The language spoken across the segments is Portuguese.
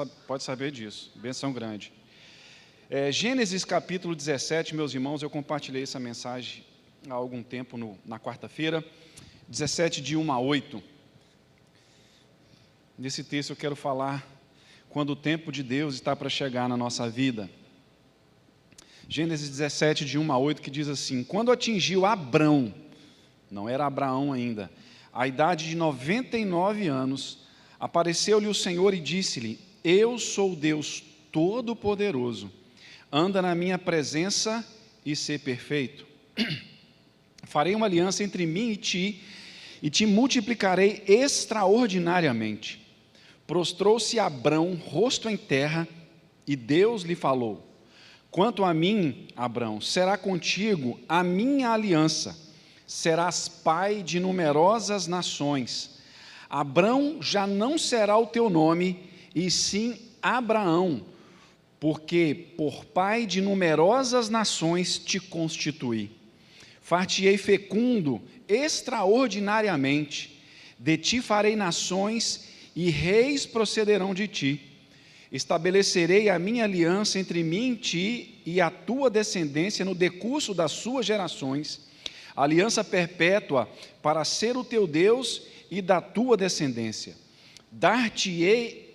Pode saber disso, benção grande. Gênesis capítulo 17, meus irmãos, eu compartilhei essa mensagem há algum tempo na quarta-feira, 17 de 1 a 8. Nesse texto eu quero falar quando o tempo de Deus está para chegar na nossa vida. Gênesis 17 de 1 a 8, que diz assim: quando atingiu Abrão, não era Abraão ainda, a idade de 99 anos, apareceu-lhe o Senhor e disse-lhe: eu sou Deus Todo-Poderoso, anda na minha presença e sê perfeito. Farei uma aliança entre mim e te multiplicarei extraordinariamente. Prostrou-se Abrão, rosto em terra, e Deus lhe falou: quanto a mim, Abrão, será contigo a minha aliança, serás pai de numerosas nações. Abrão já não será o teu nome, e sim Abraão, porque por pai de numerosas nações te constituí. Far-te-ei fecundo extraordinariamente, de ti farei nações, e reis procederão de ti. Estabelecerei a minha aliança entre mim e ti e a tua descendência no decurso das suas gerações, aliança perpétua para ser o teu Deus e da tua descendência. Dar-te-ei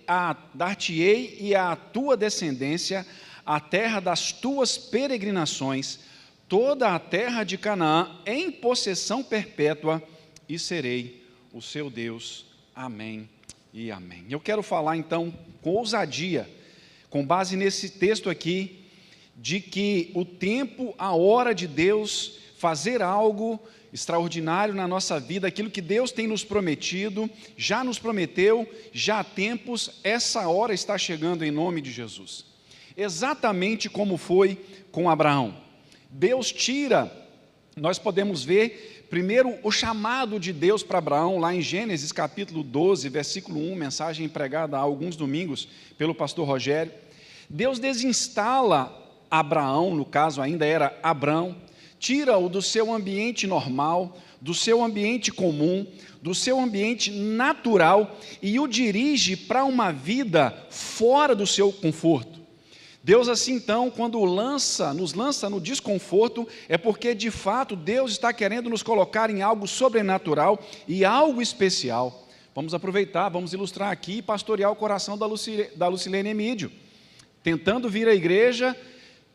e à tua descendência a terra das tuas peregrinações, toda a terra de Canaã em possessão perpétua, e serei o seu Deus. Amém e amém. Eu quero falar então com ousadia, com base nesse texto aqui, de que o tempo, a hora de Deus fazer algo extraordinário na nossa vida, aquilo que Deus tem nos prometido, já nos prometeu, já há tempos, essa hora está chegando em nome de Jesus. Exatamente como foi com Abraão. Deus tira, nós podemos ver, primeiro o chamado de Deus para Abraão, lá em Gênesis capítulo 12, versículo 1, mensagem pregada há alguns domingos pelo pastor Rogério. Deus desinstala Abraão, no caso ainda era Abrão, tira-o do seu ambiente normal, do seu ambiente comum, do seu ambiente natural e o dirige para uma vida fora do seu conforto. Deus assim então, quando nos lança no desconforto, é porque de fato Deus está querendo nos colocar em algo sobrenatural e algo especial. Vamos aproveitar, vamos ilustrar aqui e pastorear o coração da Lucilene Emídio, tentando vir à igreja,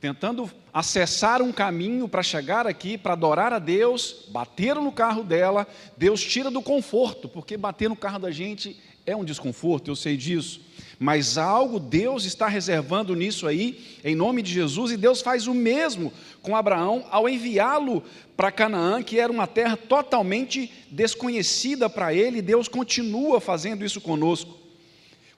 tentando acessar um caminho para chegar aqui, para adorar a Deus, bateram no carro dela, Deus tira do conforto, porque bater no carro da gente é um desconforto, eu sei disso, mas algo Deus está reservando nisso aí, em nome de Jesus, e Deus faz o mesmo com Abraão, ao enviá-lo para Canaã, que era uma terra totalmente desconhecida para ele, Deus continua fazendo isso conosco.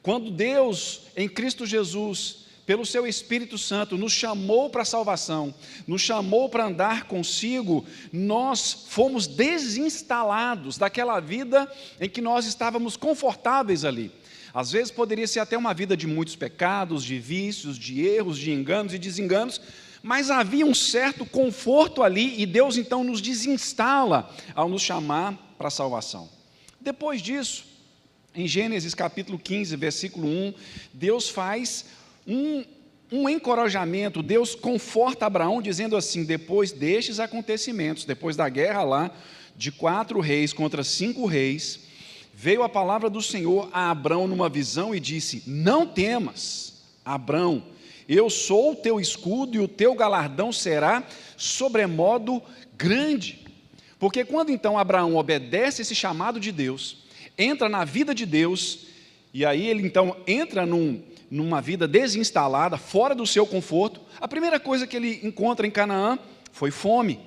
Quando Deus, em Cristo Jesus, pelo seu Espírito Santo, nos chamou para a salvação, nos chamou para andar consigo, nós fomos desinstalados daquela vida em que nós estávamos confortáveis ali. Às vezes poderia ser até uma vida de muitos pecados, de vícios, de erros, de enganos e desenganos, mas havia um certo conforto ali e Deus então nos desinstala ao nos chamar para a salvação. Depois disso, em Gênesis capítulo 15, versículo 1, Deus faz um encorajamento, Deus conforta Abraão dizendo assim: depois destes acontecimentos, depois da guerra lá, de 4 reis contra 5 reis, veio a palavra do Senhor a Abraão numa visão e disse: não temas, Abraão, eu sou o teu escudo e o teu galardão será sobremodo grande. Porque quando então Abraão obedece esse chamado de Deus, entra na vida de Deus, e aí ele então entra numa vida desinstalada, fora do seu conforto, a primeira coisa que ele encontra em Canaã foi fome.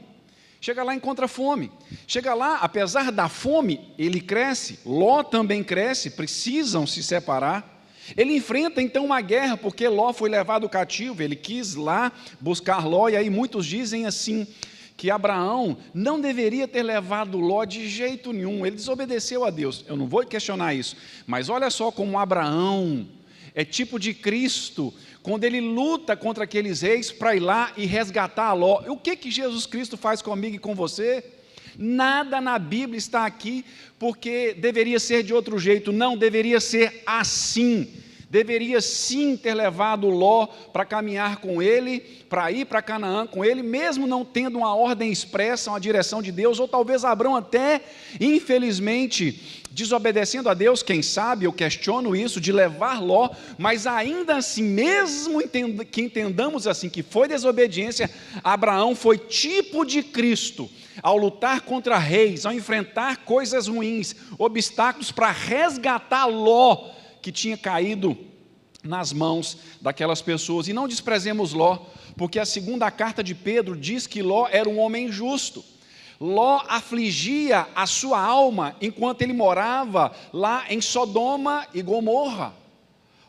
Chega lá e encontra fome. Chega lá, apesar da fome, ele cresce, Ló também cresce, precisam se separar. Ele enfrenta então uma guerra, porque Ló foi levado cativo, ele quis lá buscar Ló, e aí muitos dizem assim, que Abraão não deveria ter levado Ló de jeito nenhum, ele desobedeceu a Deus. Eu não vou questionar isso, mas olha só como Abraão é tipo de Cristo, quando ele luta contra aqueles reis para ir lá e resgatar a Ló. O que Jesus Cristo faz comigo e com você? Nada na Bíblia está aqui porque deveria ser de outro jeito, não, deveria ser assim. deveria sim ter levado Ló para caminhar com ele, para ir para Canaã com ele, mesmo não tendo uma ordem expressa, uma direção de Deus, ou talvez Abrão até, infelizmente, desobedecendo a Deus, quem sabe, eu questiono isso, de levar Ló, mas ainda assim, mesmo que entendamos assim, que foi desobediência, Abraão foi tipo de Cristo, ao lutar contra reis, ao enfrentar coisas ruins, obstáculos para resgatar Ló, que tinha caído nas mãos daquelas pessoas. E não desprezemos Ló, porque a segunda carta de Pedro diz que Ló era um homem justo. Ló afligia a sua alma enquanto ele morava lá em Sodoma e Gomorra.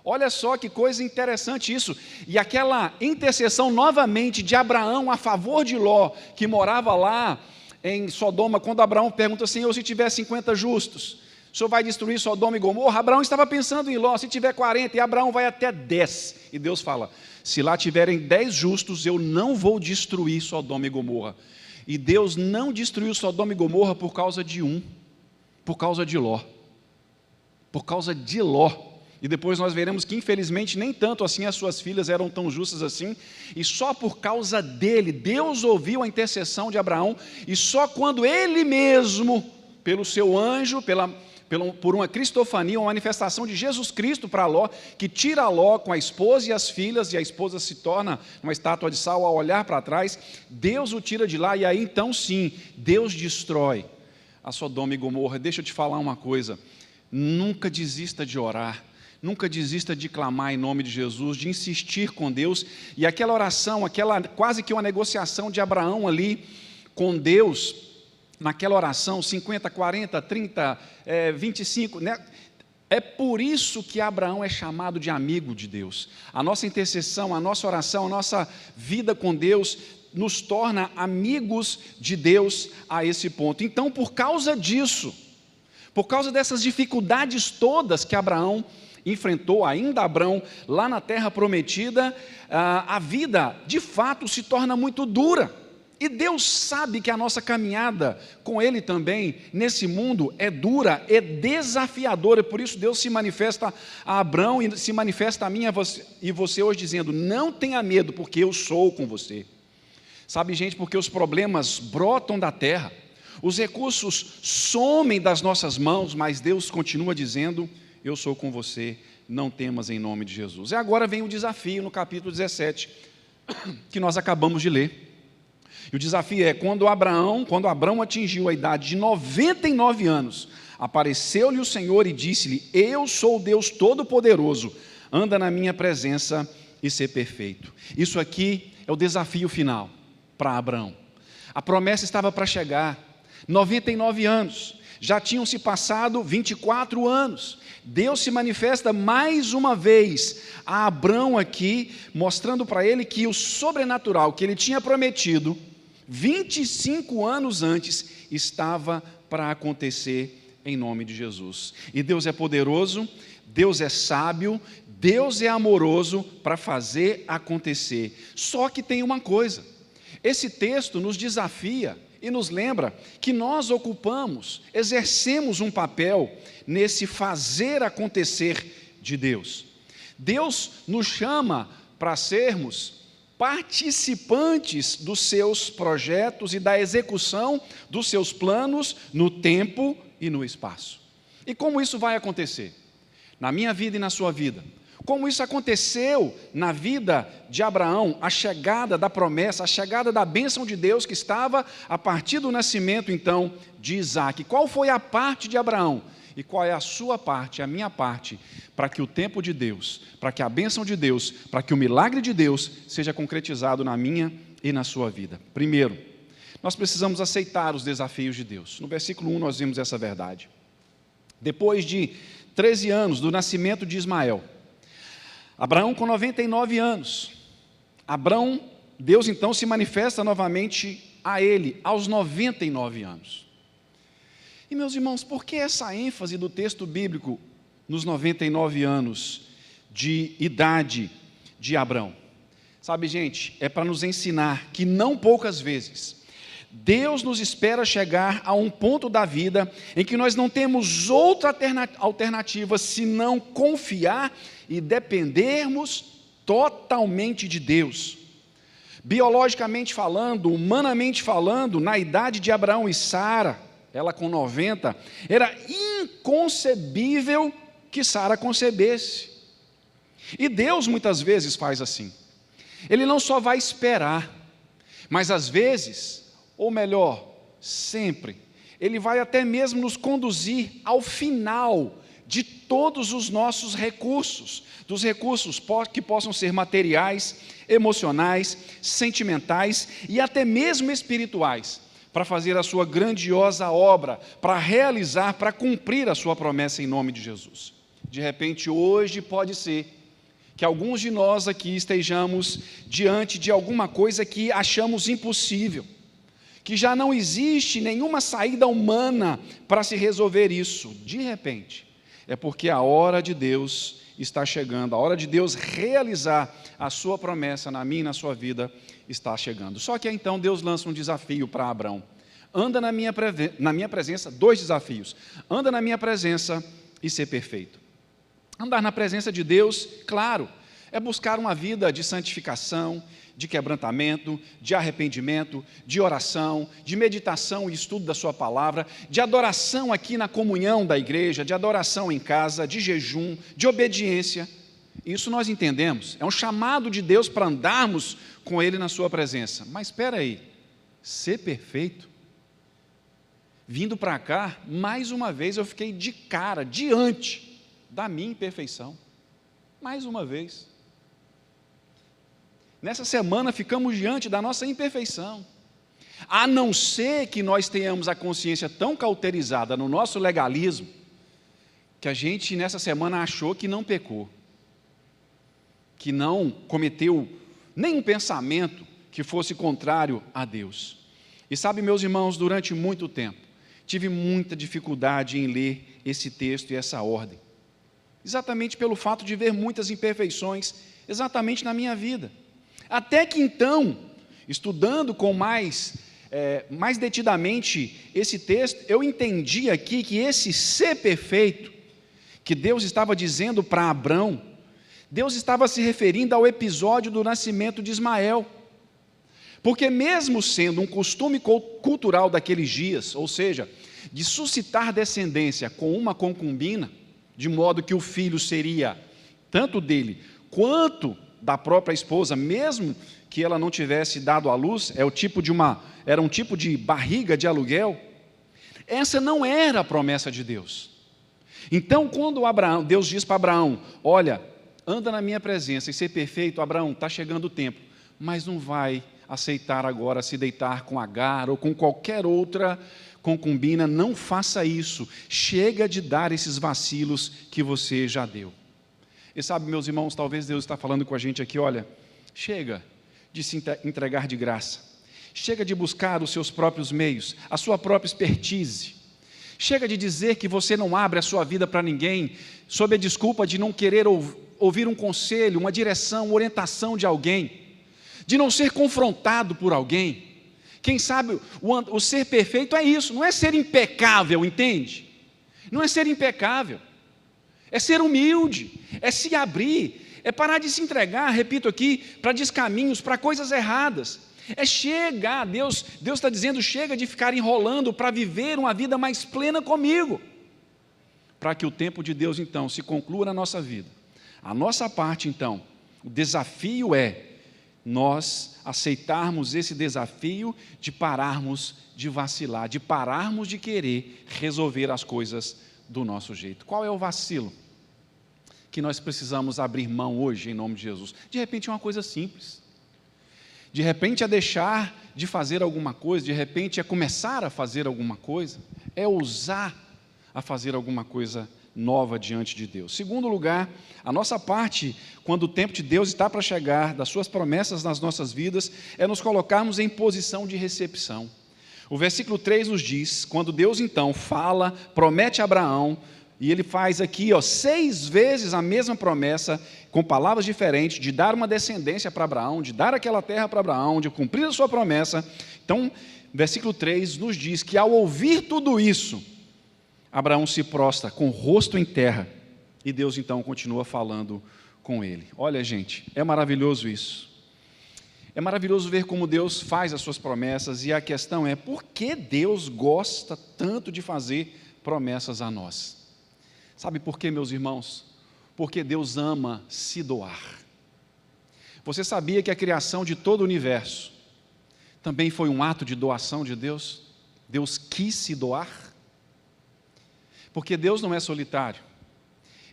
Olha só que coisa interessante isso. E aquela intercessão novamente de Abraão a favor de Ló, que morava lá em Sodoma, quando Abraão pergunta: Senhor, se tiver 50 justos, o Senhor vai destruir Sodoma e Gomorra? Abraão estava pensando em Ló, se tiver 40, e Abraão vai até 10. E Deus fala: se lá tiverem 10 justos, eu não vou destruir Sodoma e Gomorra. E Deus não destruiu Sodoma e Gomorra por causa de por causa de Ló. Por causa de Ló. E depois nós veremos que, infelizmente, nem tanto assim as suas filhas eram tão justas assim, e só por causa dele, Deus ouviu a intercessão de Abraão, e só quando ele mesmo, pelo seu anjo, por uma cristofania, uma manifestação de Jesus Cristo para Ló, que tira Ló com a esposa e as filhas, e a esposa se torna uma estátua de sal ao olhar para trás, Deus o tira de lá, e aí então sim, Deus destrói a Sodoma e Gomorra. Deixa eu te falar uma coisa, nunca desista de orar, nunca desista de clamar em nome de Jesus, de insistir com Deus, e aquela oração, quase que uma negociação de Abraão ali com Deus, naquela oração, 50, 40, 30, 25, né? É por isso que Abraão é chamado de amigo de Deus. A nossa intercessão, a nossa oração, a nossa vida com Deus nos torna amigos de Deus a esse ponto. Então, por causa disso, por causa dessas dificuldades todas que Abraão enfrentou, ainda Abrão, lá na terra prometida, a vida, de fato, se torna muito dura. E Deus sabe que a nossa caminhada com Ele também, nesse mundo, é dura, é desafiadora. Por isso Deus se manifesta a Abrão e se manifesta a mim e você hoje, dizendo: não tenha medo, porque eu sou com você. Sabe, gente, porque os problemas brotam da terra, os recursos somem das nossas mãos, mas Deus continua dizendo: eu sou com você, não temas, em nome de Jesus. E agora vem o desafio no capítulo 17, que nós acabamos de ler. E o desafio é: quando Abrão atingiu a idade de 99 anos, apareceu-lhe o Senhor e disse-lhe: eu sou o Deus Todo-Poderoso, anda na minha presença e ser perfeito. Isso aqui é o desafio final para Abrão. A promessa estava para chegar, 99 anos, já tinham se passado 24 anos, Deus se manifesta mais uma vez a Abrão aqui, mostrando para ele que o sobrenatural que ele tinha prometido 25 anos antes estava para acontecer em nome de Jesus. E Deus é poderoso, Deus é sábio, Deus é amoroso para fazer acontecer. Só que tem uma coisa, esse texto nos desafia e nos lembra que nós exercemos um papel nesse fazer acontecer de Deus. Deus nos chama para sermos participantes dos seus projetos e da execução dos seus planos no tempo e no espaço. E como isso vai acontecer? Na minha vida e na sua vida. Como isso aconteceu na vida de Abraão, a chegada da promessa, a chegada da bênção de Deus que estava a partir do nascimento, então, de Isaque. Qual foi a parte de Abraão? E qual é a sua parte, a minha parte, para que o tempo de Deus, para que a bênção de Deus, para que o milagre de Deus seja concretizado na minha e na sua vida? Primeiro, nós precisamos aceitar os desafios de Deus. No versículo 1 nós vimos essa verdade. Depois de 13 anos do nascimento de Ismael, Abraão com 99 anos, Deus então se manifesta novamente a ele, aos 99 anos. E meus irmãos, por que essa ênfase do texto bíblico nos 99 anos de idade de Abrão? Sabe, gente, é para nos ensinar que não poucas vezes Deus nos espera chegar a um ponto da vida em que nós não temos outra alternativa senão confiar e dependermos totalmente de Deus. Biologicamente falando, humanamente falando, na idade de Abraão e Sara, ela com 90, era inconcebível que Sara concebesse. E Deus muitas vezes faz assim. Ele não só vai esperar, mas às vezes, ou melhor, sempre, Ele vai até mesmo nos conduzir ao final de todos os nossos recursos, dos recursos que possam ser materiais, emocionais, sentimentais e até mesmo espirituais, para fazer a sua grandiosa obra, para realizar, para cumprir a sua promessa em nome de Jesus. De repente, hoje pode ser que alguns de nós aqui estejamos diante de alguma coisa que achamos impossível, que já não existe nenhuma saída humana para se resolver isso. De repente, é porque a hora de Deus está chegando, a hora de Deus realizar a sua promessa na minha e na sua vida está chegando. Só que então Deus lança um desafio para Abraão. Anda na minha presença, 2 desafios. Anda na minha presença e ser perfeito. Andar na presença de Deus, claro, é buscar uma vida de santificação, de quebrantamento, de arrependimento, de oração, de meditação e estudo da sua palavra, de adoração aqui na comunhão da igreja, de adoração em casa, de jejum, de obediência. Isso nós entendemos, é um chamado de Deus para andarmos com Ele na sua presença. Mas espera aí, ser perfeito? Vindo para cá, mais uma vez eu fiquei de cara, diante da minha imperfeição, mais uma vez. Nessa semana ficamos diante da nossa imperfeição, a não ser que nós tenhamos a consciência tão cauterizada no nosso legalismo, que a gente nessa semana achou que não pecou, que não cometeu nenhum pensamento que fosse contrário a Deus. E sabe, meus irmãos, durante muito tempo, tive muita dificuldade em ler esse texto e essa ordem, exatamente pelo fato de ver muitas imperfeições, exatamente na minha vida. Até que então, estudando com mais detidamente esse texto, eu entendi aqui que esse ser perfeito, que Deus estava dizendo para Abrão, Deus estava se referindo ao episódio do nascimento de Ismael. Porque mesmo sendo um costume cultural daqueles dias, ou seja, de suscitar descendência com uma concubina, de modo que o filho seria tanto dele quanto da própria esposa, mesmo que ela não tivesse dado à luz, era um tipo de barriga de aluguel. Essa não era a promessa de Deus. Então, quando Deus diz para Abraão, olha, anda na minha presença e ser perfeito, Abraão, está chegando o tempo, mas não vai aceitar agora se deitar com Agar ou com qualquer outra concubina, não faça isso, chega de dar esses vacilos que você já deu. E sabe, meus irmãos, talvez Deus está falando com a gente aqui, olha, chega de se entregar de graça, chega de buscar os seus próprios meios, a sua própria expertise, chega de dizer que você não abre a sua vida para ninguém, sob a desculpa de não querer ouvir um conselho, uma direção, uma orientação de alguém, de não ser confrontado por alguém. Quem sabe o ser perfeito é isso, não é ser impecável, entende? Não é ser impecável, é ser humilde, é se abrir, é parar de se entregar, repito aqui, para descaminhos, para coisas erradas, é chegar, Deus está dizendo, chega de ficar enrolando para viver uma vida mais plena comigo, para que o tempo de Deus então se conclua na nossa vida. A nossa parte então, o desafio é nós aceitarmos esse desafio de pararmos de vacilar, de pararmos de querer resolver as coisas do nosso jeito. Qual é o vacilo que nós precisamos abrir mão hoje em nome de Jesus? De repente é uma coisa simples, de repente é deixar de fazer alguma coisa, de repente é começar a fazer alguma coisa, é ousar a fazer alguma coisa nova diante de Deus. Segundo lugar, a nossa parte, quando o tempo de Deus está para chegar, das suas promessas nas nossas vidas, é nos colocarmos em posição de recepção. O versículo 3 nos diz, quando Deus então fala, promete a Abraão, E ele faz aqui 6 vezes a mesma promessa, com palavras diferentes, de dar uma descendência para Abraão, de dar aquela terra para Abraão, de cumprir a sua promessa. Então, versículo 3 nos diz que ao ouvir tudo isso, Abraão se prostra com o rosto em terra, e Deus então continua falando com ele. Olha, gente, é maravilhoso isso. É maravilhoso ver como Deus faz as suas promessas, e a questão é, por que Deus gosta tanto de fazer promessas a nós? Sabe por quê, meus irmãos? Porque Deus ama se doar. Você sabia que a criação de todo o universo também foi um ato de doação de Deus? Deus quis se doar? Porque Deus não é solitário.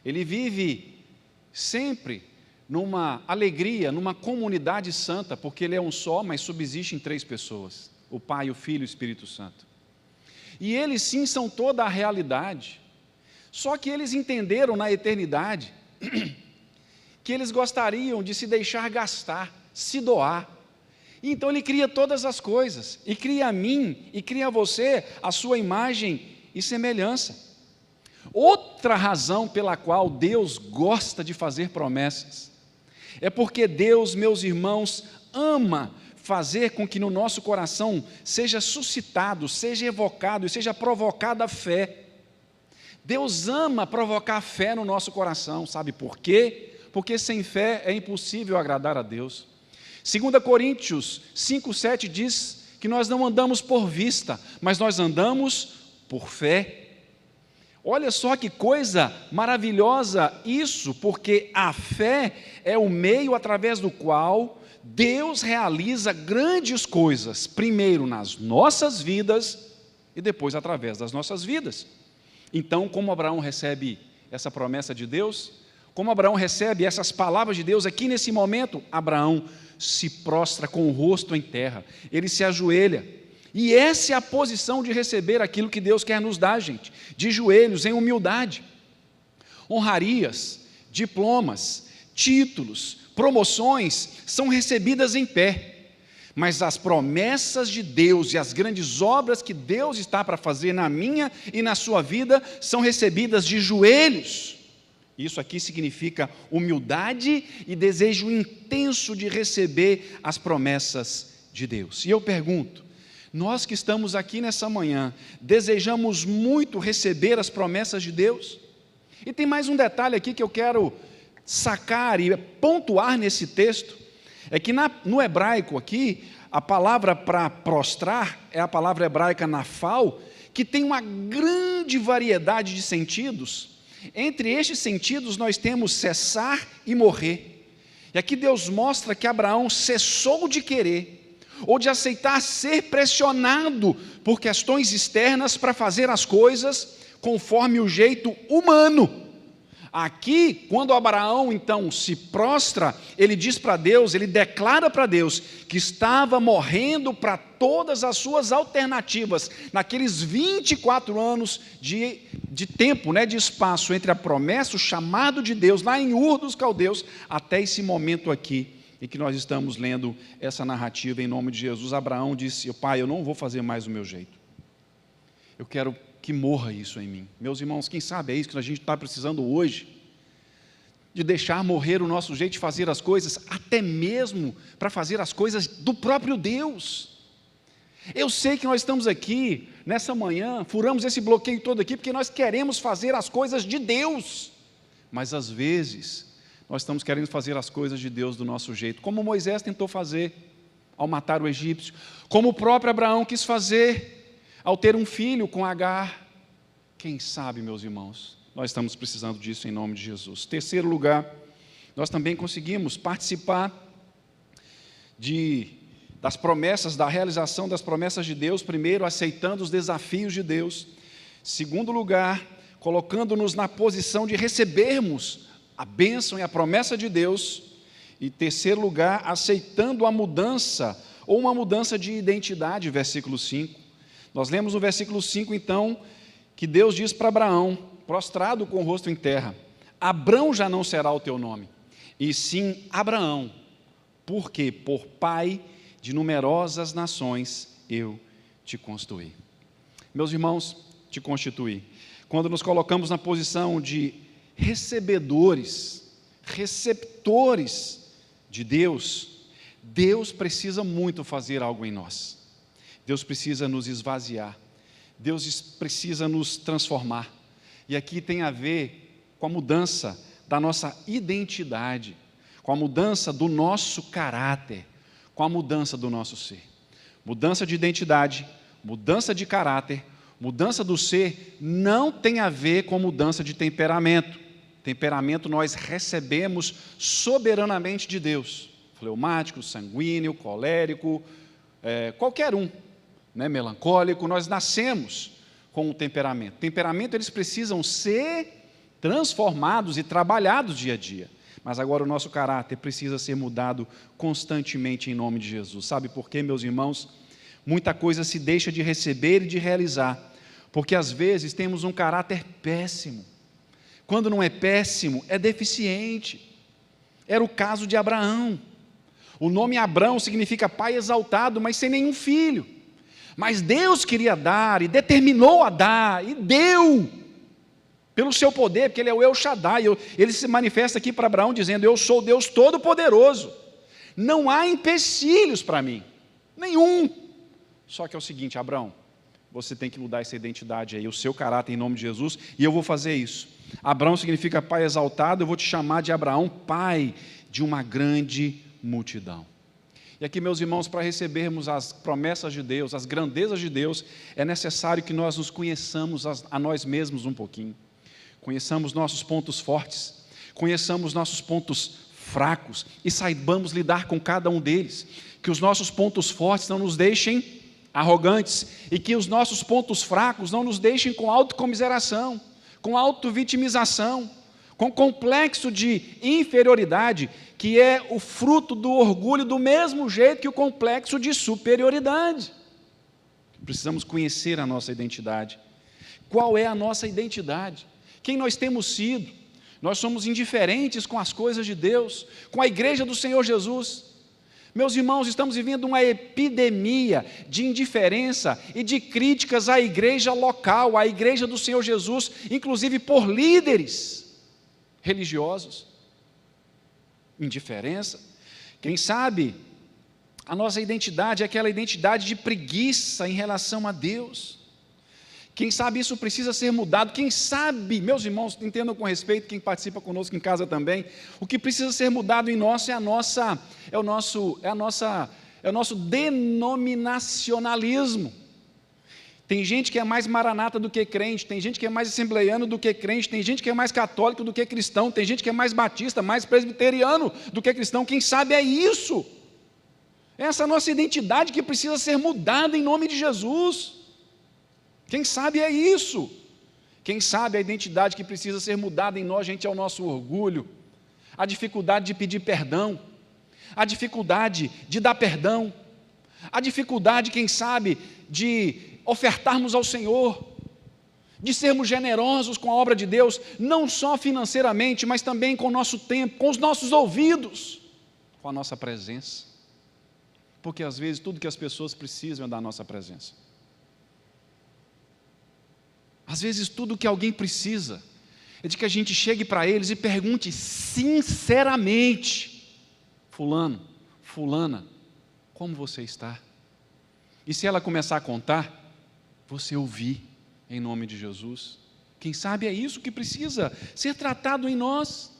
Ele vive sempre numa alegria, numa comunidade santa, porque Ele é um só, mas subsiste em 3 pessoas: o Pai, o Filho e o Espírito Santo. E eles sim são toda a realidade. Só que eles entenderam na eternidade que eles gostariam de se deixar gastar, se doar. Então Ele cria todas as coisas, e cria a mim, e cria a você, a sua imagem e semelhança. Outra razão pela qual Deus gosta de fazer promessas, é porque Deus, meus irmãos, ama fazer com que no nosso coração seja suscitado, seja evocado e seja provocada a fé. Deus ama provocar fé no nosso coração, sabe por quê? Porque sem fé é impossível agradar a Deus. 2 Coríntios 5,7 diz que nós não andamos por vista, mas nós andamos por fé. Olha só que coisa maravilhosa isso, porque a fé é o meio através do qual Deus realiza grandes coisas, primeiro nas nossas vidas e depois através das nossas vidas. Então, como Abraão recebe essa promessa de Deus, como Abraão recebe essas palavras de Deus aqui nesse momento, Abraão se prostra com o rosto em terra, ele se ajoelha, e essa é a posição de receber aquilo que Deus quer nos dar, gente, de joelhos, em humildade. Honrarias, diplomas, títulos, promoções são recebidas em pé, mas as promessas de Deus e as grandes obras que Deus está para fazer na minha e na sua vida são recebidas de joelhos. Isso aqui significa humildade e desejo intenso de receber as promessas de Deus. E eu pergunto, nós que estamos aqui nessa manhã, desejamos muito receber as promessas de Deus? E tem mais um detalhe aqui que eu quero sacar e pontuar nesse texto, é que no hebraico aqui, a palavra para prostrar é a palavra hebraica nafal, que tem uma grande variedade de sentidos. Entre estes sentidos nós temos cessar e morrer. E aqui Deus mostra que Abraão cessou de querer, ou de aceitar ser pressionado por questões externas para fazer as coisas conforme o jeito humano. Aqui, quando Abraão então se prostra, ele diz para Deus, ele declara para Deus que estava morrendo para todas as suas alternativas, naqueles 24 anos de tempo, de espaço, entre a promessa, o chamado de Deus, lá em Ur dos Caldeus, até esse momento aqui, em que nós estamos lendo essa narrativa em nome de Jesus. Abraão disse: Pai, eu não vou fazer mais o meu jeito, eu quero que morra isso em mim. Meus irmãos, quem sabe é isso que a gente está precisando hoje, de deixar morrer o nosso jeito de fazer as coisas, até mesmo para fazer as coisas do próprio Deus. Eu sei que nós estamos aqui, nessa manhã, furamos esse bloqueio todo aqui, porque nós queremos fazer as coisas de Deus, mas às vezes, nós estamos querendo fazer as coisas de Deus do nosso jeito, como Moisés tentou fazer ao matar o egípcio, como o próprio Abraão quis fazer ao ter um filho com Agar. Quem sabe, meus irmãos, nós estamos precisando disso em nome de Jesus. Terceiro lugar, nós também conseguimos participar das promessas, da realização das promessas de Deus, primeiro, aceitando os desafios de Deus. Segundo lugar, colocando-nos na posição de recebermos a bênção e a promessa de Deus. E terceiro lugar, aceitando a mudança, ou uma mudança de identidade, versículo 5. Nós lemos no versículo 5, então, que Deus diz para Abraão, prostrado com o rosto em terra: Abrão já não será o teu nome, e sim Abraão, porque por pai de numerosas nações eu te constituí. Meus irmãos, te constituí. quando nos colocamos na posição de recebedores, receptores de Deus, Deus precisa muito fazer algo em nós. Deus precisa nos esvaziar. Deus precisa nos transformar. E aqui tem a ver com a mudança da nossa identidade, com a mudança do nosso caráter, com a mudança do nosso ser. Mudança de identidade, mudança de caráter, mudança do ser não tem a ver com mudança de temperamento. Temperamento nós recebemos soberanamente de Deus. Fleumático, sanguíneo, colérico, qualquer um, né, melancólico, nós nascemos com o temperamento. Temperamento, eles precisam ser transformados e trabalhados dia a dia. Mas agora o nosso caráter precisa ser mudado constantemente em nome de Jesus. Sabe por quê, meus irmãos? Muita coisa se deixa de receber e de realizar, porque às vezes temos um caráter péssimo. Quando não é péssimo, é deficiente. Era o caso de Abraão. O nome Abrão significa pai exaltado, mas sem nenhum filho. Mas Deus queria dar, e determinou a dar, e deu, pelo seu poder, porque Ele é o El Shaddai. Ele se manifesta aqui para Abraão dizendo: eu sou Deus Todo-Poderoso, não há empecilhos para mim, nenhum. Só que é o seguinte, Abraão, você tem que mudar essa identidade aí, o seu caráter em nome de Jesus, e eu vou fazer isso. Abraão significa pai exaltado, eu vou te chamar de Abraão, pai de uma grande multidão. E aqui, meus irmãos, para recebermos as promessas de Deus, as grandezas de Deus, é necessário que nós nos conheçamos a nós mesmos um pouquinho. Conheçamos nossos pontos fortes, conheçamos nossos pontos fracos e saibamos lidar com cada um deles. Que os nossos pontos fortes não nos deixem arrogantes e que os nossos pontos fracos não nos deixem com autocomiseração, com autovitimização, com complexo de inferioridade, que é o fruto do orgulho do mesmo jeito que o complexo de superioridade. Precisamos conhecer a nossa identidade. Qual é a nossa identidade? Quem nós temos sido? Nós somos indiferentes com as coisas de Deus, com a igreja do Senhor Jesus. Meus irmãos, estamos vivendo uma epidemia de indiferença e de críticas à igreja local, à igreja do Senhor Jesus, inclusive por líderes religiosos. Indiferença. Quem sabe a nossa identidade é aquela identidade de preguiça em relação a Deus. Quem sabe isso precisa ser mudado. Quem sabe, meus irmãos, entendam com respeito, quem participa conosco em casa também, o que precisa ser mudado em nós é o nosso denominacionalismo. Tem gente que é mais maranata do que crente, tem gente que é mais assembleiano do que crente, tem gente que é mais católico do que cristão, tem gente que é mais batista, mais presbiteriano do que cristão. Quem sabe é isso. Essa é a nossa identidade que precisa ser mudada em nome de Jesus. Quem sabe é isso. Quem sabe a identidade que precisa ser mudada em nós, gente, é o nosso orgulho, a dificuldade de pedir perdão, a dificuldade de dar perdão, a dificuldade, quem sabe, de ofertarmos ao Senhor, de sermos generosos com a obra de Deus, não só financeiramente, mas também com o nosso tempo, com os nossos ouvidos, com a nossa presença. Porque às vezes tudo que as pessoas precisam é da nossa presença. Às vezes tudo que alguém precisa é de que a gente chegue para eles e pergunte sinceramente: fulano, fulana, como você está? E se ela começar a contar, você ouvir em nome de Jesus. Quem sabe é isso que precisa ser tratado em nós.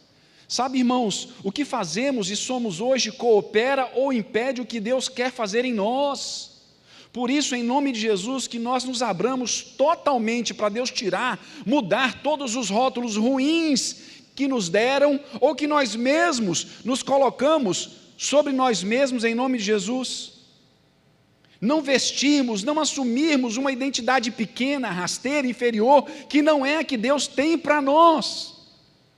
Sabe, irmãos, o que fazemos e somos hoje coopera ou impede o que Deus quer fazer em nós. Por isso, em nome de Jesus, que nós nos abramos totalmente para Deus tirar, mudar todos os rótulos ruins que nos deram ou que nós mesmos nos colocamos sobre nós mesmos em nome de Jesus. Não vestirmos, não assumirmos uma identidade pequena, rasteira, inferior, que não é a que Deus tem para nós.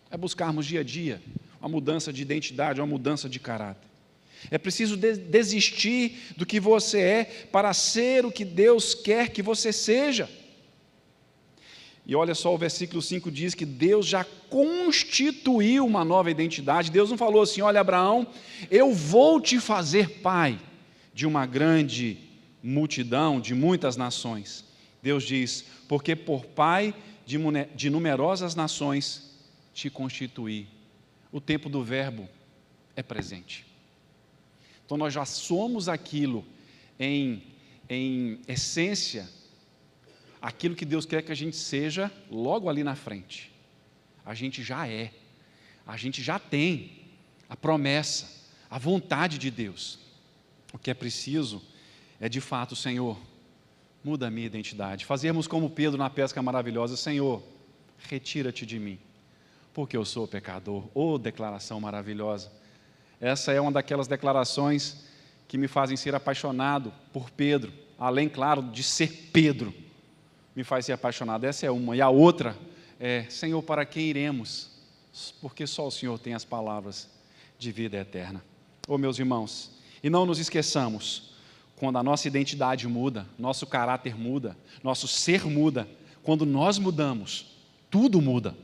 É buscarmos dia a dia uma mudança de identidade, uma mudança de caráter. É preciso desistir do que você é para ser o que Deus quer que você seja. E olha só, o versículo 5 diz que Deus já constituiu uma nova identidade. Deus não falou assim: olha, Abraão, eu vou te fazer pai de uma grande multidão, de muitas nações. Deus diz: porque por pai de numerosas nações te constituí. O tempo do verbo é presente. Então nós já somos aquilo em essência, aquilo que Deus quer que a gente seja logo ali na frente. A gente já é, a gente já tem a promessa, a vontade de Deus. O que é preciso é de fato, Senhor, muda a minha identidade. Fazermos como Pedro na pesca maravilhosa: Senhor, retira-te de mim, porque eu sou pecador. Oh, declaração maravilhosa! Essa é uma daquelas declarações que me fazem ser apaixonado por Pedro, além, claro, de ser Pedro, me faz ser apaixonado. Essa é uma. E a outra é: Senhor, para quem iremos? Porque só o Senhor tem as palavras de vida eterna. Oh, meus irmãos, e não nos esqueçamos, quando a nossa identidade muda, nosso caráter muda, nosso ser muda, quando nós mudamos, tudo muda.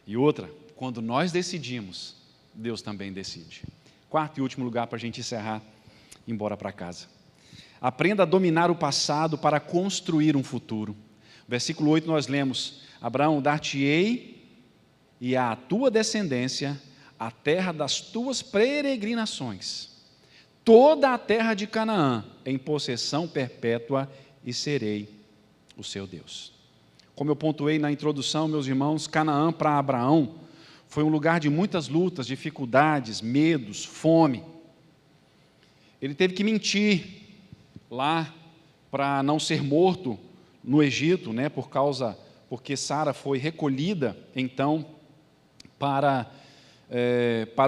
E outra, quando nós decidimos, Deus também decide. Quarto e último lugar para a gente encerrar e ir embora para casa. Aprenda a dominar o passado para construir um futuro. Versículo 8 nós lemos: Abraão, dar-te-ei e à tua descendência a terra das tuas peregrinações, toda a terra de Canaã em possessão perpétua, e serei o seu Deus. Como eu pontuei na introdução, meus irmãos, Canaã para Abraão foi um lugar de muitas lutas, dificuldades, medos, fome. Ele teve que mentir lá para não ser morto no Egito, né, porque Sara foi recolhida então para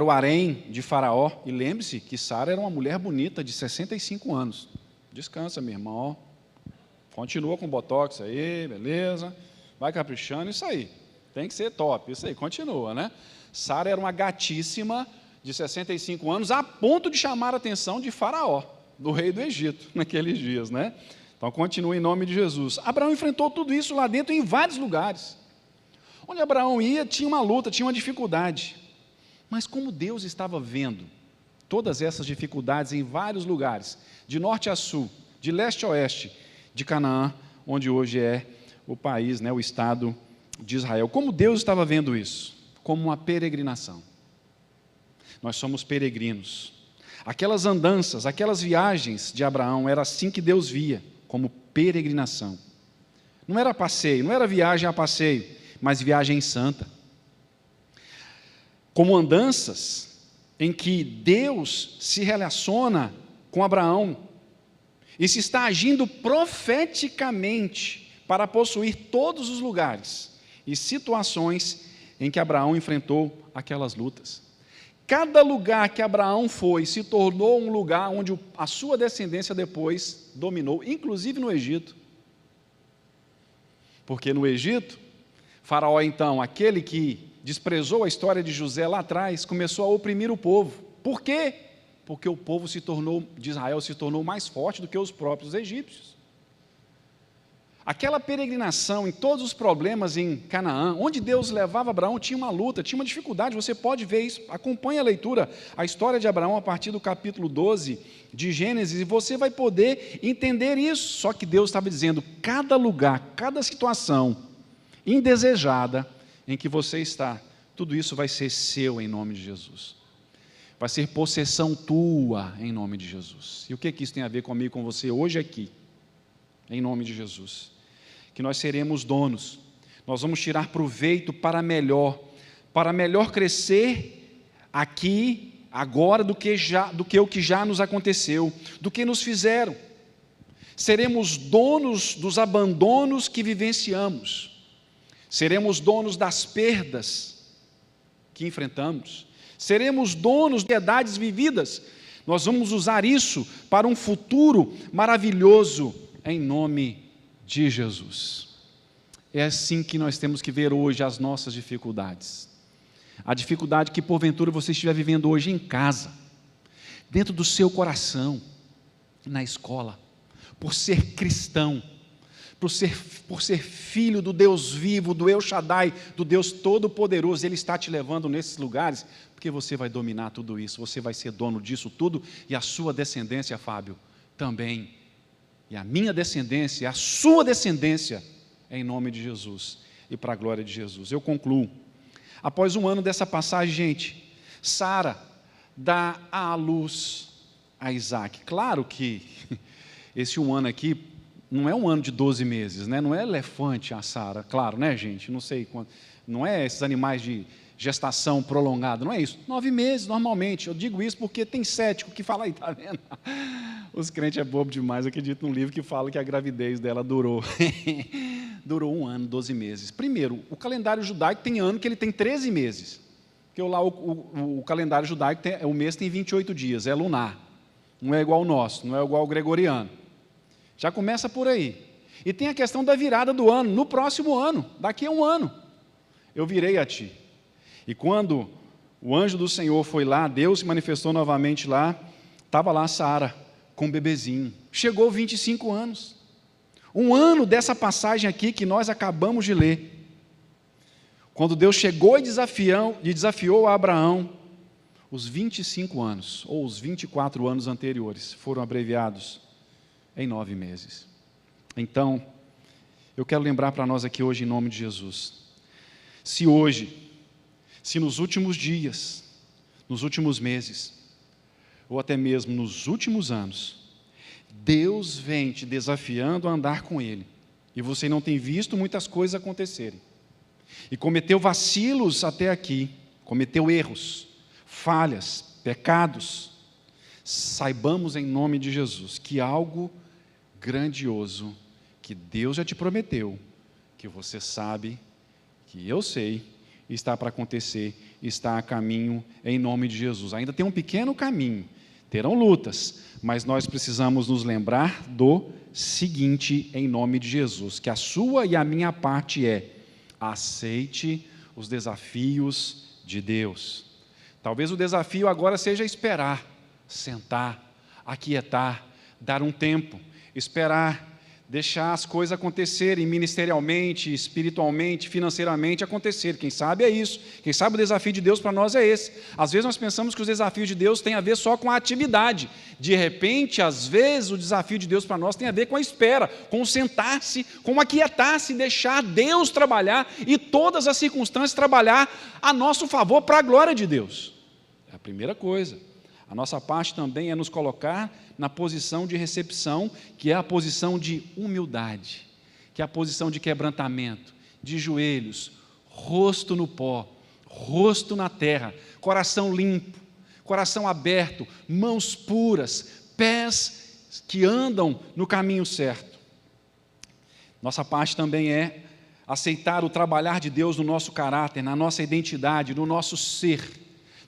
o harém de Faraó. E lembre-se que Sara era uma mulher bonita de 65 anos. Descansa, meu irmão. Continua com botox aí, beleza. Vai caprichando, isso aí. Tem que ser top, isso aí, continua, né? Sara era uma gatíssima de 65 anos, a ponto de chamar a atenção de Faraó, do rei do Egito, naqueles dias, né? Então, continua em nome de Jesus. Abraão enfrentou tudo isso lá dentro, em vários lugares. Onde Abraão ia, tinha uma luta, tinha uma dificuldade. Mas como Deus estava vendo todas essas dificuldades em vários lugares, de norte a sul, de leste a oeste, de Canaã, onde hoje é o país, né, o estado de Israel. Como Deus estava vendo isso? Como uma peregrinação. Nós somos peregrinos. Aquelas andanças, aquelas viagens de Abraão, era assim que Deus via, como peregrinação. Não era passeio, não era viagem a passeio, mas viagem santa. Como andanças em que Deus se relaciona com Abraão e se está agindo profeticamente para possuir todos os lugares e situações em que Abraão enfrentou aquelas lutas. Cada lugar que Abraão foi se tornou um lugar onde a sua descendência depois dominou, inclusive no Egito. Porque no Egito, Faraó então, aquele que desprezou a história de José lá atrás, começou a oprimir o povo. Por quê? Porque o povo de Israel se tornou mais forte do que os próprios egípcios. Aquela peregrinação em todos os problemas em Canaã, onde Deus levava Abraão, tinha uma luta, tinha uma dificuldade. Você pode ver isso, acompanhe a leitura, a história de Abraão a partir do capítulo 12 de Gênesis, e você vai poder entender isso. Só que Deus estava dizendo: cada lugar, cada situação indesejada em que você está, tudo isso vai ser seu em nome de Jesus. Vai ser possessão tua em nome de Jesus. E o que isso tem a ver comigo e com você hoje aqui? Em nome de Jesus. Que nós seremos donos, nós vamos tirar proveito para melhor crescer aqui, agora, do que o que já nos aconteceu, do que nos fizeram. Seremos donos dos abandonos que vivenciamos, seremos donos das perdas que enfrentamos, seremos donos de piedades vividas. Nós vamos usar isso para um futuro maravilhoso em nome de Jesus. É assim que nós temos que ver hoje as nossas dificuldades. A dificuldade que porventura você estiver vivendo hoje em casa, dentro do seu coração, na escola, por ser cristão, por ser filho do Deus vivo, do El Shaddai, do Deus Todo-Poderoso. Ele está te levando nesses lugares, porque você vai dominar tudo isso, você vai ser dono disso tudo, e a sua descendência, Fábio, também. E a minha descendência, a sua descendência, em nome de Jesus e para a glória de Jesus. Eu concluo. Após um ano dessa passagem, gente, Sara dá à luz a Isaac. Claro que esse um ano aqui não é um ano de 12 meses, né? Não é elefante a Sara, claro, né, gente? Não sei quanto, não é esses animais de gestação prolongada, não é isso. 9 meses, normalmente. Eu digo isso porque tem cético que fala aí, tá vendo? Os crentes é bobo demais, eu acredito num livro que fala que a gravidez dela durou. Durou 1 ano, 12 meses. Primeiro, o calendário judaico tem ano que ele tem 13 meses. Porque lá o calendário judaico, o mês tem 28 dias, é lunar. Não é igual ao nosso, não é igual ao gregoriano. Já começa por aí. E tem a questão da virada do ano. No próximo ano, daqui a 1 ano, eu virei a ti. E quando o anjo do Senhor foi lá, Deus se manifestou novamente lá, estava lá Sara com um bebezinho. Chegou 25 anos. 1 ano dessa passagem aqui que nós acabamos de ler. Quando Deus chegou e desafiou a Abraão, os 25 anos, ou os 24 anos anteriores, foram abreviados em 9 meses. Então, eu quero lembrar para nós aqui hoje, em nome de Jesus, se nos últimos dias, nos últimos meses, ou até mesmo nos últimos anos, Deus vem te desafiando a andar com Ele, e você não tem visto muitas coisas acontecerem, e cometeu vacilos até aqui, cometeu erros, falhas, pecados, saibamos em nome de Jesus que algo grandioso que Deus já te prometeu, que você sabe, que eu sei, está para acontecer, está a caminho em nome de Jesus. Ainda tem um pequeno caminho, terão lutas, mas nós precisamos nos lembrar do seguinte em nome de Jesus, que a sua e a minha parte é: aceite os desafios de Deus. Talvez o desafio agora seja esperar, sentar, aquietar, dar um tempo, esperar, deixar as coisas acontecerem ministerialmente, espiritualmente, financeiramente acontecer. Quem sabe é isso. Quem sabe o desafio de Deus para nós é esse. Às vezes nós pensamos que os desafios de Deus têm a ver só com a atividade. De repente, às vezes, o desafio de Deus para nós tem a ver com a espera, com o sentar-se, com o aquietar-se, deixar Deus trabalhar e todas as circunstâncias trabalhar a nosso favor para a glória de Deus. É a primeira coisa. A nossa parte também é nos colocar na posição de recepção, que é a posição de humildade, que é a posição de quebrantamento, de joelhos, rosto no pó, rosto na terra, coração limpo, coração aberto, mãos puras, pés que andam no caminho certo. Nossa parte também é aceitar o trabalhar de Deus no nosso caráter, na nossa identidade, no nosso ser,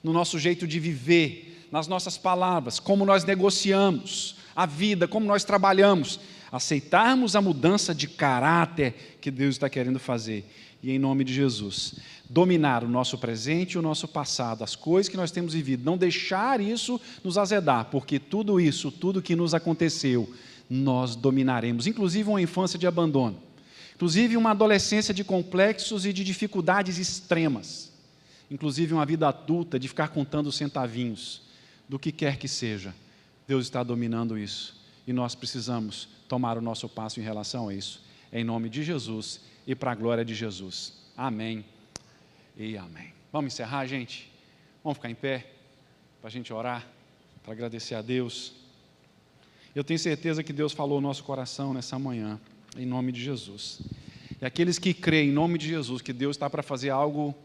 no nosso jeito de viver, nas nossas palavras, como nós negociamos a vida, como nós trabalhamos, aceitarmos a mudança de caráter que Deus está querendo fazer, e em nome de Jesus, dominar o nosso presente e o nosso passado, as coisas que nós temos vivido, não deixar isso nos azedar, porque tudo isso, tudo que nos aconteceu, nós dominaremos, inclusive uma infância de abandono, inclusive uma adolescência de complexos e de dificuldades extremas, inclusive uma vida adulta de ficar contando centavinhos, do que quer que seja, Deus está dominando isso, e nós precisamos tomar o nosso passo em relação a isso, em nome de Jesus e para a glória de Jesus. Amém e amém. Vamos encerrar, gente? Vamos ficar em pé, para a gente orar, para agradecer a Deus. Eu tenho certeza que Deus falou no nosso coração nessa manhã, em nome de Jesus. E aqueles que creem em nome de Jesus, que Deus está para fazer algo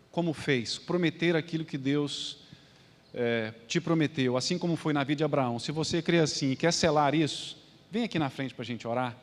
como fez, prometer aquilo que Deus te prometeu, assim como foi na vida de Abraão. Se você crê assim e quer selar isso, vem aqui na frente para a gente orar.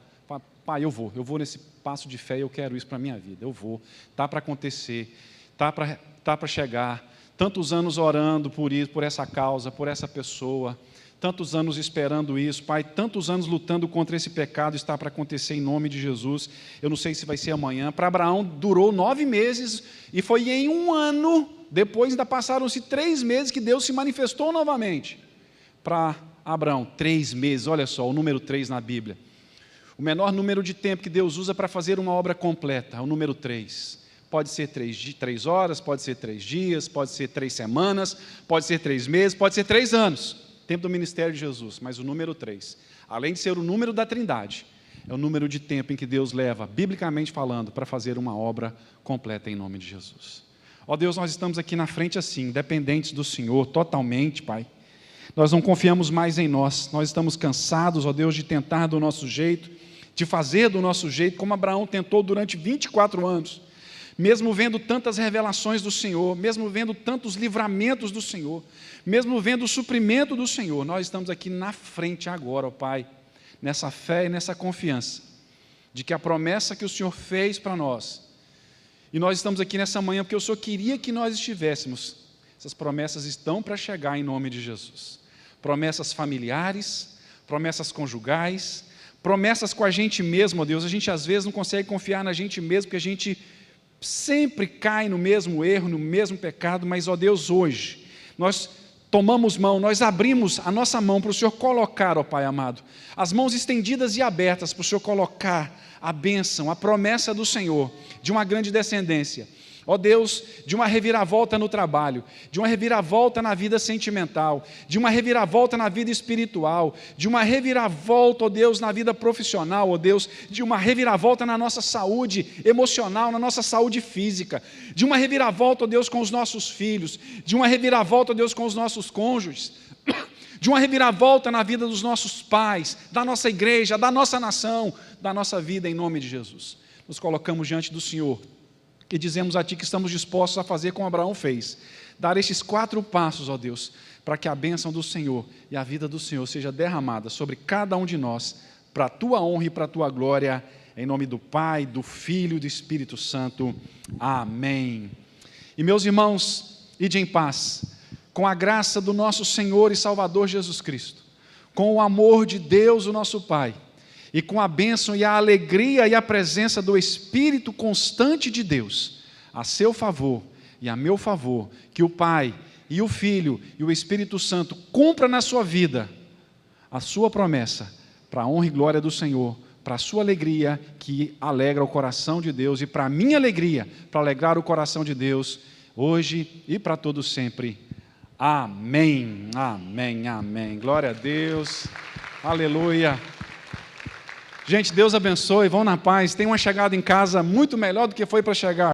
Pai, eu vou nesse passo de fé, eu quero isso para a minha vida, eu vou, está para acontecer, está para chegar, tantos anos orando por isso, por essa causa, por essa pessoa, tantos anos esperando isso, Pai, tantos anos lutando contra esse pecado, está para acontecer em nome de Jesus. Eu não sei se vai ser amanhã. Para Abraão durou 9 meses, e foi em 1 ano, depois ainda passaram-se 3 meses que Deus se manifestou novamente para Abraão. 3 meses, olha só, o número 3 na Bíblia. O menor número de tempo que Deus usa para fazer uma obra completa, é o número 3. Pode ser 3 horas, pode ser 3 dias, pode ser 3 semanas, pode ser 3 meses, pode ser 3 anos. Tempo do ministério de Jesus, mas o número 3, além de ser o número da Trindade, é o número de tempo em que Deus leva, biblicamente falando, para fazer uma obra completa em nome de Jesus. Ó Deus, nós estamos aqui na frente assim, dependentes do Senhor, totalmente, Pai. Nós não confiamos mais em nós estamos cansados, ó Deus, de tentar do nosso jeito, de fazer do nosso jeito, como Abraão tentou durante 24 anos, mesmo vendo tantas revelações do Senhor, mesmo vendo tantos livramentos do Senhor, mesmo vendo o suprimento do Senhor, nós estamos aqui na frente agora, ó Pai, nessa fé e nessa confiança, de que a promessa que o Senhor fez para nós, e nós estamos aqui nessa manhã porque o Senhor queria que nós estivéssemos, essas promessas estão para chegar em nome de Jesus, promessas familiares, promessas conjugais, promessas com a gente mesmo, ó Deus, a gente às vezes não consegue confiar na gente mesmo, porque a gente sempre cai no mesmo erro, no mesmo pecado, mas ó Deus, hoje, nós tomamos mão, nós abrimos a nossa mão para o Senhor colocar, ó Pai amado, as mãos estendidas e abertas para o Senhor colocar a bênção, a promessa do Senhor, de uma grande descendência, ó Deus, de uma reviravolta no trabalho, de uma reviravolta na vida sentimental, de uma reviravolta na vida espiritual, de uma reviravolta, ó Deus, na vida profissional, ó Deus, de uma reviravolta na nossa saúde emocional, na nossa saúde física, de uma reviravolta, ó Deus, com os nossos filhos, de uma reviravolta, ó Deus, com os nossos cônjuges, de uma reviravolta na vida dos nossos pais, da nossa igreja, da nossa nação, da nossa vida, em nome de Jesus. Nos colocamos diante do Senhor e dizemos a Ti que estamos dispostos a fazer como Abraão fez, dar estes 4 passos, ó Deus, para que a bênção do Senhor e a vida do Senhor seja derramada sobre cada um de nós, para a Tua honra e para a Tua glória, em nome do Pai, do Filho e do Espírito Santo. Amém. E meus irmãos, ide em paz, com a graça do nosso Senhor e Salvador Jesus Cristo, com o amor de Deus, o nosso Pai, e com a bênção e a alegria e a presença do Espírito constante de Deus, a seu favor e a meu favor, que o Pai e o Filho e o Espírito Santo cumpra na sua vida a sua promessa, para a honra e glória do Senhor, para a sua alegria que alegra o coração de Deus e para a minha alegria, para alegrar o coração de Deus, hoje e para todo sempre. Amém, amém, amém. Glória a Deus, aleluia. Gente, Deus abençoe, vão na paz, tenham uma chegada em casa muito melhor do que foi para chegar.